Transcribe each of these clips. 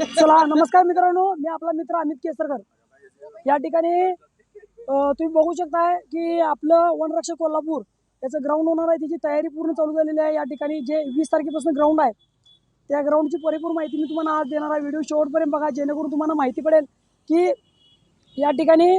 चला नमस्कार मित्रांनो, मी आपला मित्र अमित केसरकर. या ठिकाणी तुम्ही बघू शकताय की आपलं वनरक्षक कोल्हापूर याचं ग्राउंड होणार आहे. त्याची तयारी पूर्ण चालू झालेली आहे. या ठिकाणी जे 20 तारखेपासून ग्राउंड आहे त्या ग्राउंडची परिपूर्ण माहिती मी तुम्हाला आज देणार आहे. व्हिडिओ शेवटपर्यंत बघा, जेणेकरून तुम्हाला माहिती पडेल की या ठिकाणी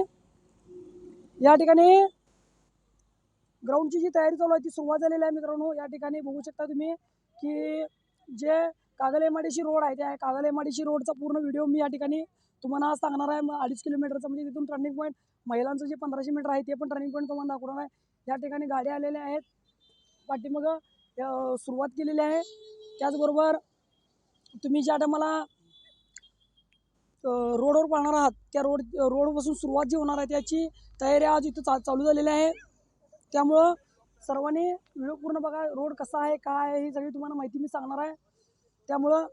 ग्राउंडची जी तयारी चालू आहे ती सुरुवात झालेली आहे. मित्रांनो, या ठिकाणी बघू शकता तुम्ही की जे कागल एमआयडीसी रोड आहे त्या कागल एमआयडीसी रोडचा पूर्ण व्हिडिओ मी या ठिकाणी तुम्हाला आज सांगणार आहे. 2.5 किलोमीटरचा म्हणजे तिथून टर्निंग पॉईंट महिलांचं जे 1500 मीटर आहे ते पण टर्निंग पॉईंट तुम्हाला दाखवणार आहे. या ठिकाणी गाड्या आलेल्या आहेत, पाठीमागं सुरुवात केलेली आहे. त्याचबरोबर तुम्ही ज्या टायमाला रोडवर पाहणार आहात त्या रोडपासून सुरुवात जी होणार आहे त्याची तयारी आज इथं चालू झालेली आहे. त्यामुळं सर्वांनी व्हिडिओ पूर्ण बघा. रोड कसा आहे काय आहे ही सगळी तुम्हाला माहिती मी सांगणार आहे. त्यामुळं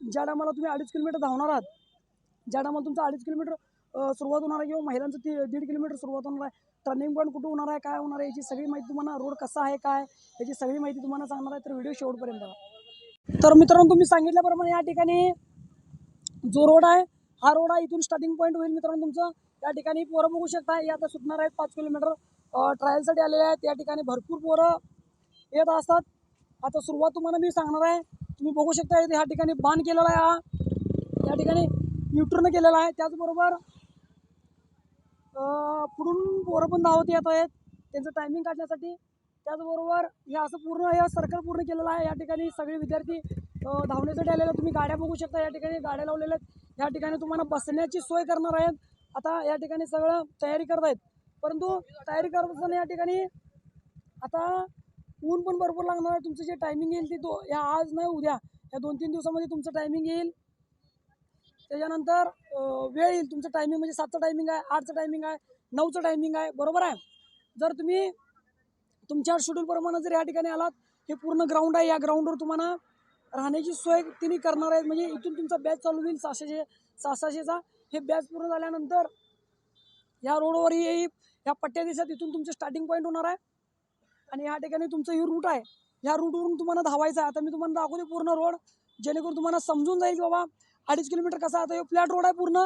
ज्या टायमाला तुम्ही 2.5 किलोमीटर धावणार आहात, ज्या टायमाला तुमचं 2.5 किलोमीटर सुरुवात होणार आहे किंवा महिलांचं 1.5 किलोमीटर सुरुवात होणार आहे, टर्निंग पॉईंट कुठं होणार आहे, काय होणार आहे याची सगळी माहिती तुम्हाला, रोड कसा आहे काय याची सगळी माहिती तुम्हाला सांगणार आहे. तर व्हिडिओ शेवटपर्यंत बघा. तर मित्रांनो, तुम्ही सांगितल्याप्रमाणे या ठिकाणी जो रोड आहे हा रोड आहे, इथून स्टार्टिंग पॉईंट होईल. मित्रांनो तुमचं या ठिकाणी पोरं बघू शकता, हे आता सुटणार आहेत 5 किलोमीटर ट्रायलसाठी आलेले आहेत. या ठिकाणी भरपूर पोरं येत असतात. आता सुरुवात तुम्हाला मी सांगणार आहे. तुम्ही बघू शकता ह्या ठिकाणी बाण केलेला आहे, हा या ठिकाणी न्यूट्रन केलेला आहे. त्याचबरोबर पुढून पोरं पण धावत येत आहेत त्यांचं टायमिंग काढण्यासाठी. त्याचबरोबर हे असं पूर्ण हे सर्कल पूर्ण केलेलं आहे. या ठिकाणी सगळे विद्यार्थी धावण्यासाठी आलेले. तुम्ही गाड्या बघू शकता, या ठिकाणी गाड्या लावलेल्या आहेत. या ठिकाणी तुम्हाला बसण्याची सोय करणार आहेत. आता या ठिकाणी सगळं तयारी करत आहेत, परंतु तयारी करत असताना या ठिकाणी आता ऊन पण भरपूर लागणार आहे. तुमचं जे टायमिंग येईल ती या आज नाही उद्या या 2-3 दिवसामध्ये तुमचं टायमिंग येईल. त्याच्यानंतर वेळ येईल. तुमचं टायमिंग म्हणजे 7चं टायमिंग आहे, 8चं टायमिंग आहे, 9चं टायमिंग आहे, बरोबर आहे. जर तुम्ही तुमच्या शेड्यूलप्रमाणे जर या ठिकाणी आलात, हे पूर्ण ग्राउंड आहे. या ग्राउंडवर तुम्हाला राहण्याची सोय तिने करणार आहेत. म्हणजे इथून तुमचा बॅच चालू होईल 600चा. हे बॅच पूर्ण झाल्यानंतर या रोडवर ह्या पट्ट्या दिसत, इथून तुमचे स्टार्टिंग पॉईंट होणार आहे. आणि या ठिकाणी तुमचं ही रूट आहे, ह्या रूटवरून तुम्हाला धावायचं आहे. आता मी तुम्हाला दाखवते पूर्ण रोड, जेणेकरून तुम्हाला समजून जाईल की बाबा 2.5 किलोमीटर कसा. आता हे फ्लॅट रोड आहे पूर्ण.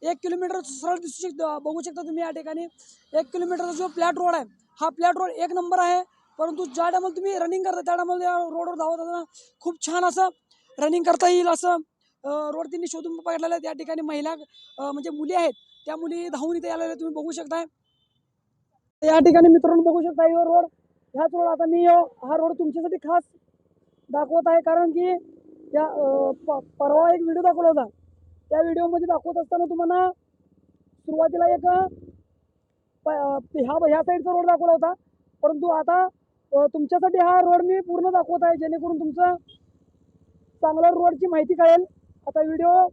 1 किलोमीटर सरळ बघू शकता तुम्ही. या ठिकाणी 1 किलोमीटरचा जो फ्लॅट रोड आहे हा फ्लॅट रोड 1 नंबर आहे. परंतु ज्या टायमाला तुम्ही रनिंग करता त्या टायमाला या रोडवर धावत असताना खूप छान असं रनिंग करता येईल असं रोड त्यांनी शोधून पकडलेलं आहे. या ठिकाणी महिला म्हणजे मुली आहेत, त्या मुली धावून इथे आलेल्या तुम्ही बघू शकताय. या ठिकाणी मित्रांनो बघू शकता हा रोड, ह्याच रोड. आता मी हा रोड तुमच्यासाठी खास दाखवत आहे, कारण की या परवा एक व्हिडिओ दाखवला होता. त्या व्हिडिओमध्ये दाखवत असताना तुम्हाला सुरुवातीला एक ह्या साईडचा रोड दाखवला होता, परंतु आता तुमच्यासाठी हा रोड मी पूर्ण दाखवत आहे, जेणेकरून तुमचं चांगला रोडची माहिती कळेल. आता व्हिडिओ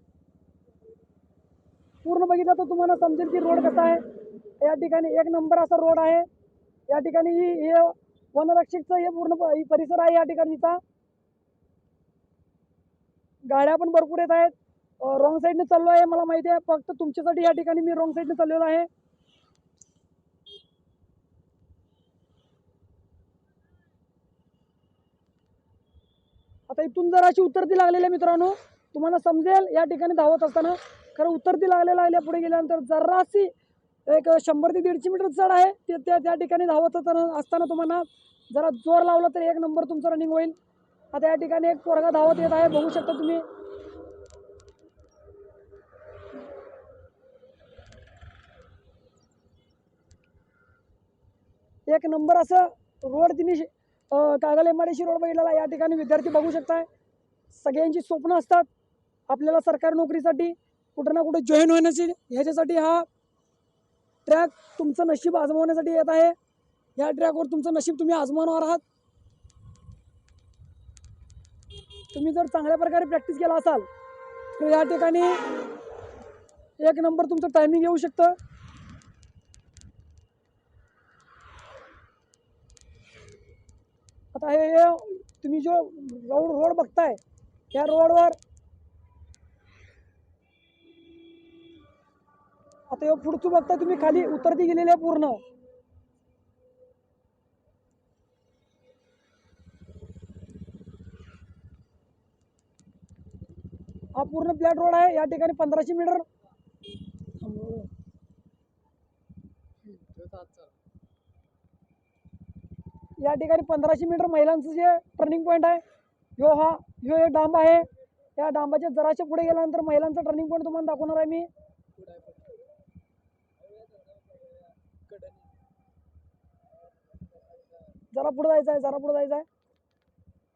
पूर्ण बघितला तर तुम्हाला समजेल की रोड कसा आहे. या ठिकाणी 1 नंबर असा रोड आहे. या ठिकाणी हे वनरक्षकचं हे पूर्ण परिसर आहे. या ठिकाणीचा गाड्या पण भरपूर येत आहेत. रॉंग साईडने चाललो आहे, मला माहिती आहे. फक्त तुमच्यासाठी या ठिकाणी मी रॉंग साईडने चाललेलो आहे. आता इथून जर अशी उतरती लागलेली आहे मित्रांनो, तुम्हाला समजेल या ठिकाणी धावत असताना. खरं उतरती लागल्या पुढे गेल्यानंतर जराशी एक 100 ते 150 मीटर चढ आहे. त्या ठिकाणी धावत असताना तुम्हाला जरा जोर लावला तर 1 नंबर तुमचं रनिंग होईल. आता या ठिकाणी एक पोरगा धावत येत आहे, बघू शकता तुम्ही. एक नंबर असं रोड तिने कागल एमआयडीसी रोड बघितलेला. या ठिकाणी विद्यार्थी बघू शकताय, सगळ्यांची स्वप्न असतात आपल्याला सरकारी नोकरीसाठी कुठं ना कुठे जॉईन होण्याची. ह्याच्यासाठी हा ट्रॅक तुमचं नशीब आजमावण्यासाठी येत आहे. या ट्रॅकवर तुमचं नशीब तुम्ही आजमावणार आहात. तुम्ही जर चांगल्या प्रकारे प्रॅक्टिस केला असाल तर या ठिकाणी 1 नंबर तुमचं टायमिंग येऊ शकतं. आता हे तुम्ही जो रोड बघताय, या रोडवर आता हे पुढचं बघता तुम्ही, खाली उतरती गेलेली आहे पूर्ण. हा पूर्ण फ्लॅट रोड आहे. या ठिकाणी 1500 मीटर या ठिकाणी 1500 मीटर महिलांचं जे टर्निंग पॉईंट आहे ह्यो एक डांब आहे. या डांबाच्या जराशे पुढे गेल्यानंतर महिलांचा टर्निंग पॉईंट तुम्हाला दाखवणार आहे मी. जरा पुढे जायचं आहे.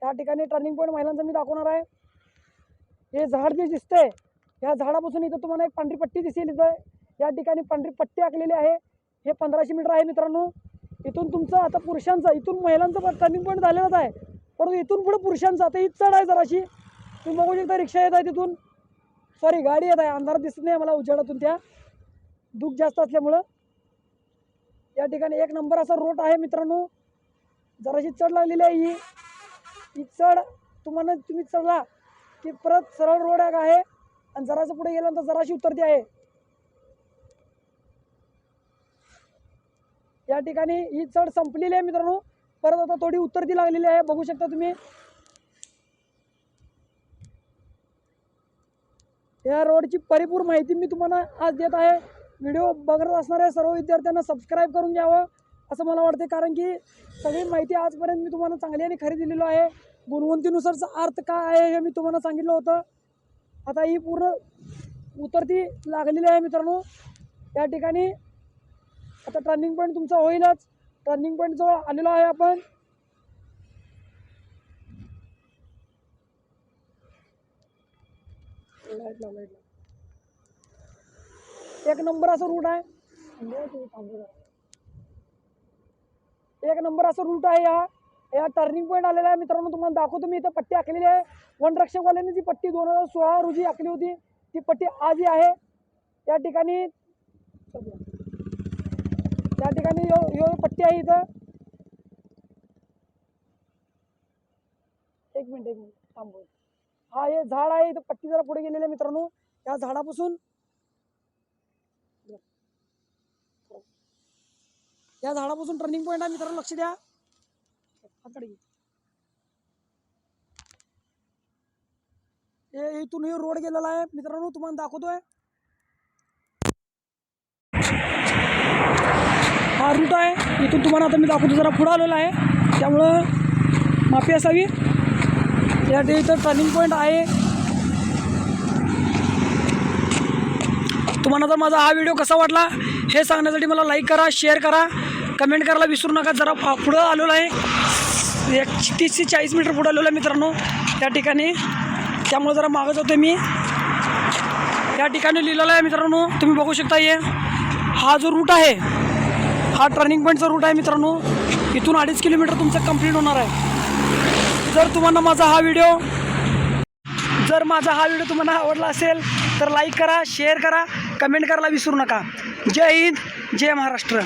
त्या ठिकाणी टर्निंग पॉईंट महिलांचा मी दाखवणार आहे. हे झाड जे दिसतंय या झाडापासून इथं तुम्हाला एक पांढरी पट्टी दिसेल. इथं या ठिकाणी पांढरी पट्टी आखलेली आहे. हे 1500 मीटर आहे मित्रांनो. इथून तुमचं आता पुरुषांचं, इथून महिलांचं टर्निंग पॉईंट झालेलंच आहे, परंतु इथून पुढे पुरुषांचं आता ही चढ आहे जराशी. तुम्ही बघू शकता रिक्षा येत आहे तिथून, सॉरी गाडी येत आहे. अंधारात दिसत नाही मला उजेडातून, त्या धूप जास्त असल्यामुळं. या ठिकाणी एक नंबर असा रोड आहे मित्रांनो. जराशी चढ लागलेली आहे. ही चढ तुम्ही चढला की परत सरळ रोड आहे आणि जरासं पुढे गेल्यानंतर जराशी उतरती आहे. या ठिकाणी ही चढ संपलेली आहे मित्रांनो. परत आता थोडी उतरती लागलेली आहे, बघू शकता तुम्ही. या रोडची परिपूर्ण माहिती मी तुम्हाला आज देत आहे. व्हिडिओ बघत असणाऱ्या सर्व विद्यार्थ्यांना सबस्क्राईब करून घ्यावं असं मला वाटते, कारण की सगळी माहिती आजपर्यंत मी तुम्हाला चांगली आणि खरी दिलेलो आहे. गुणवंतीनुसारचा अर्थ काय आहे हे मी तुम्हाला सांगितलं होतं. आता ही पूर्ण उतरती लागलेली आहे मित्रांनो. या ठिकाणी आता टर्निंग पॉईंट तुमचा होईलच. टर्निंग पॉईंट जवळ आलेलो आहे आपण. एक नंबर असं रूट आहे. एक नंबर असं रूट आहे. या टर्निंग पॉईंट आलेला आहे मित्रांनो. तुम्हाला दाखवतो मी. इथं पट्टी आखलेली आहे. वनरक्षकवाल्यांनी जी पट्टी 2016 रोजी आखली होती ती पट्टी आजही आहे. या ठिकाणी यो पट्टी आहे इथं. एक मिनिट थांबव. हा हे झाड आहे इथं. पट्टी जरा पुढे गेलेली आहे मित्रांनो. या झाडापासून टर्निंग पॉईंट आहे मित्रांनो. लक्ष द्या. इथून हे रोड गेलेला आहे मित्रांनो. तुम्हाला दाखवतोय. हा रूट आहे. इथून तुम्हाला आता मी दाखवतो. जरा पुढं आलेला आहे त्यामुळं माफी असावी. या इथं टर्निंग पॉईंट आहे. तुम्हाला जर माझा हा व्हिडिओ कसा वाटला हे सांगण्यासाठी मला लाईक करा, शेअर करा, कमेंट करायला विसरू नका. जरा पुढं आलेलो आहे. 30 ते 40 मीटर पुढं आलेलो आहे मित्रांनो त्या ठिकाणी. त्यामुळे जरा मागत होते मी. या ठिकाणी लिहिलेलं आहे मित्रांनो. तुम्ही बघू शकता. हा जो रूट आहे हा टर्निंग पॉईंटचा रूट आहे मित्रांनो. इथून 2.5 किलोमीटर तुमचं कंप्लीट होणार आहे. जर तुम्हाला माझा हा व्हिडिओ तुम्हाला आवडला असेल तर लाईक करा, शेअर करा, कमेंट करायला विसरू नका. जय हिंद, जय महाराष्ट्र.